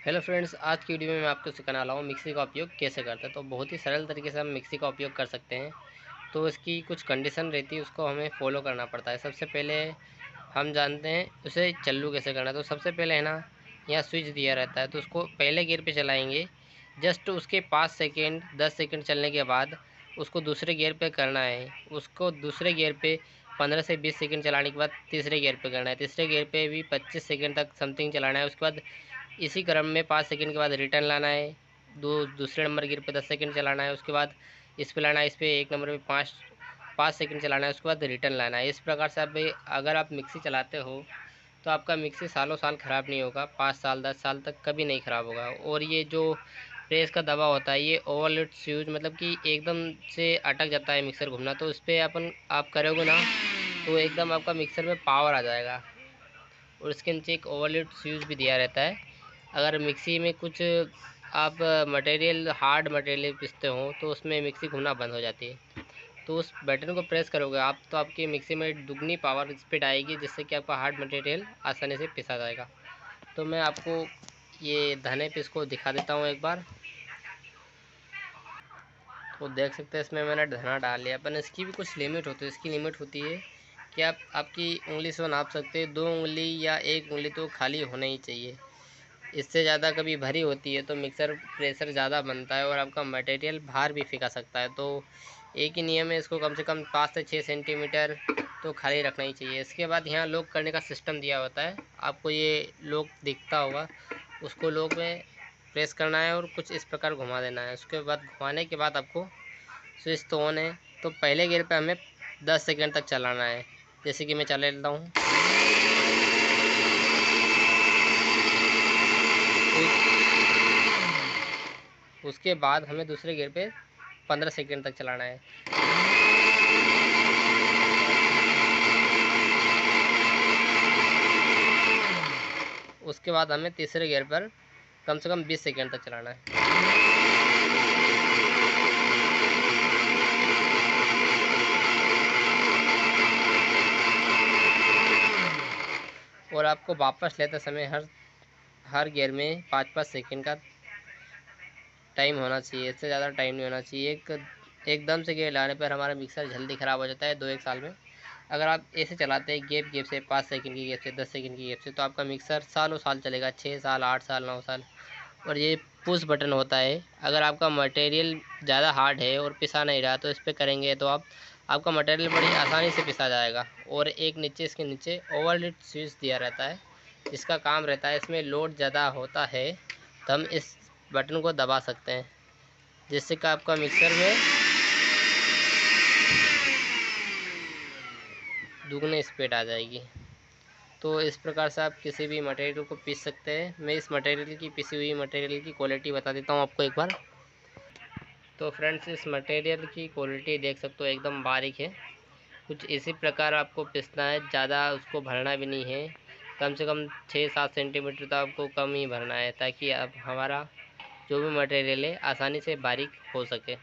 Hello friends, आज की video में मैं आपको सिखाने वाला हूँ मिक्सी का उपयोग कैसे करते हैं। तो बहुत ही सरल तरीके से हम मिक्सी का उपयोग कर सकते हैं। तो इसकी कुछ कंडीशन रहती है, उसको हमें फॉलो करना पड़ता है। सबसे पहले हम जानते हैं उसे चालू कैसे करना है। तो सबसे पहले है ना, यहाँ स्विच दिया रहता है, तो उसको पहले गियर पे चलाएंगे। जस्ट उसके 5 सेकेंड 10 सेकेंड चलने के बाद उसको दूसरे गियर पे करना है। उसको दूसरे गियर पे 15 से 20 सेकेंड चलाने के बाद तीसरे गियर पे करना है। तीसरे गियर पे भी 25 सेकेंड तक समथिंग चलाना है। उसके बाद इसी क्रम में 5 सेकंड के बाद रिटर्न लाना है। दूसरे नंबर गियर पे 10 सेकंड चलाना है। उसके बाद इस पे लाना है, इस पे एक नंबर पे 5 सेकंड चलाना है। उसके बाद रिटर्न लाना है। इस प्रकार से आप अगर आप मिक्सी चलाते हो तो आपका मिक्सी सालों साल ख़राब नहीं होगा। 5 साल 10 साल तक कभी नहीं ख़राब होगा। और ये जो प्रेस का दबाव होता है, ये ओवरलोड स्विच मतलब कि एकदम से अटक जाता है मिक्सर घूमना। तो इस पर आप करोगे ना, तो एकदम आपका मिक्सर में पावर आ जाएगा। और इसके नीचे एक ओवरलोड स्विच भी दिया रहता है। अगर मिक्सी में कुछ आप मटेरियल हार्ड मटेरियल पीसते हो तो उसमें मिक्सी घूमना बंद हो जाती है। तो उस बटन को प्रेस करोगे आप, तो आपकी मिक्सी में दुगनी पावर स्पीड आएगी, जिससे कि आपका हार्ड मटेरियल आसानी से पिसा जाएगा। तो मैं आपको ये धने पीस को दिखा देता हूँ एक बार। तो देख सकते हैं इसमें मैंने धना डाल लिया। पर इसकी भी कुछ लिमिट होती है। इसकी लिमिट होती है कि आप आपकी उंगली से नाप सकते हैं। 2 उंगली या 1 उंगली तो खाली होना ही चाहिए। इससे ज़्यादा कभी भरी होती है तो मिक्सर प्रेशर ज़्यादा बनता है और आपका मटेरियल बाहर भी फेंका सकता है। तो एक ही नियम है, इसको कम से कम 5 से 6 सेंटीमीटर तो खाली रखना ही चाहिए। इसके बाद यहाँ लॉक करने का सिस्टम दिया होता है, आपको ये लॉक दिखता होगा। उसको लॉक में प्रेस करना है और कुछ इस प्रकार घुमा देना है। उसके बाद घुमाने के बाद आपको स्विच तो ऑन है, तो पहले गियर पे हमें 10 सेकंड तक चलाना है। जैसे कि मैं चला लेता हूँ। उसके बाद हमें दूसरे गियर पे 15 सेकंड तक चलाना है। उसके बाद हमें तीसरे गियर पर कम से कम 20 सेकंड तक चलाना है। और आपको वापस लेते समय हर गियर में 5-5 सेकंड का टाइम होना चाहिए। इससे ज़्यादा टाइम नहीं होना चाहिए। एकदम से गियर लाने पर हमारा मिक्सर जल्दी ख़राब हो जाता है 2-1 साल में। अगर आप ऐसे चलाते हैं गैप गैप से, 5 सेकंड की गैप से, 10 सेकंड की गैप से, तो आपका मिक्सर सालों साल चलेगा। 6 साल 8 साल 9 साल। और ये पुश बटन होता है। अगर आपका मटेरियल ज़्यादा हार्ड है और पिसा नहीं रहा, तो इस पर करेंगे तो आपका मटेरियल बड़ी आसानी से पिसा जाएगा। और एक नीचे इसके नीचे ओवरलोड स्विच दिया रहता है, जिसका काम रहता है, इसमें लोड ज़्यादा होता है तो हम इस बटन को दबा सकते हैं, जिससे कि आपका मिक्सर में दुगनी स्पीड आ जाएगी। तो इस प्रकार से आप किसी भी मटेरियल को पीस सकते हैं। मैं इस मटेरियल की पिसी हुई मटेरियल की क्वालिटी बता देता हूँ आपको एक बार। तो फ्रेंड्स, इस मटेरियल की क्वालिटी देख सकते हो, एकदम बारीक है। कुछ इसी प्रकार आपको पिसना है, ज़्यादा उसको भरना भी नहीं है। कम से कम 6-7 सेंटीमीटर तो आपको कम ही भरना है, ताकि अब हमारा जो भी मटेरियल है आसानी से बारीक हो सके।